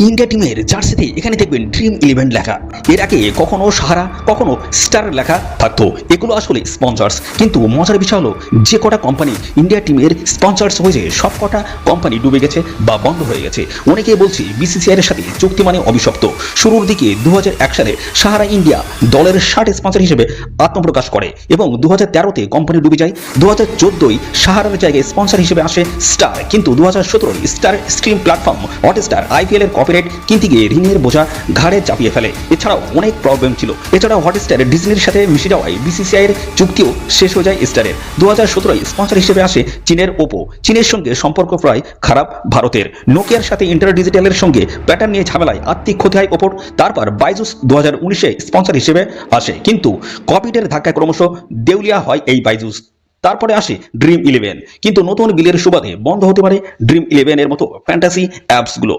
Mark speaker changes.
Speaker 1: India টিমের জার্সিতে এখানে দেখবেন ড্রিম 11 লেখা। এর আগে কখনো সাহারা কখনো স্টার লেখা থাকতো। এগুলো আসলে স্পন্সর্স, কিন্তু মজার বিষয় হলো যে কটা কোম্পানি ইন্ডিয়া টিমের স্পন্সর্স হয়েছে সব কটা কোম্পানি ডুবে গেছে বা বন্ধ হয়ে গেছে। অনেকেই বলছে বিসিসিআই এর সাথে চুক্তি মানে অভিশপ্ত। শুরুর দিকে 2001 সালে সাহারা ইন্ডিয়া দলের শার্ট স্পন্সর হিসেবে আত্মপ্রকাশ করে এবং 2013-তে কোম্পানি ডুবে যায়। 2014-ই সাহারার জায়গায় স্পন্সর হিসেবে আসে স্টার, কিন্তু 2017-ই Star stream platform Hotstar IPL এর কপিরাইট কিনতে গিয়ে ঋণের বোঝা ঘাড়ে চাপিয়ে ফেলে। এছাড়াও অনেক প্রবলেম ছিল। এছাড়াও হটস্টার ডিজনির সাথে মিশে যাওয়ায় বিসিসিআই এর চুক্তিও শেষ হয়ে যায় স্টারের। 2017-ই স্পন্সর হিসেবে আসে চীনের ওপো। চীনের সঙ্গে সম্পর্ক প্রায় খারাপ ভারতের। নোকিয়ার সাথে ইন্টার ডিজিটালের সঙ্গে প্যাটার্ন নিয়ে ঝামেলায় আর্থিক ক্ষতি হয় ওপোর। তারপর বাইজুস 2019-এ স্পন্সর হিসেবে আসে, কিন্তু কোভিডের ধাক্কায় ক্রমশ দেউলিয়া হয় এই বাইজুস। তারপরে আসে ড্রিম 11, কিন্তু নতুন বিলের সুবাদে বন্ধ হতে পারে ড্রিম 11 এর মতো ফ্যান্টাসি অ্যাপসগুলো।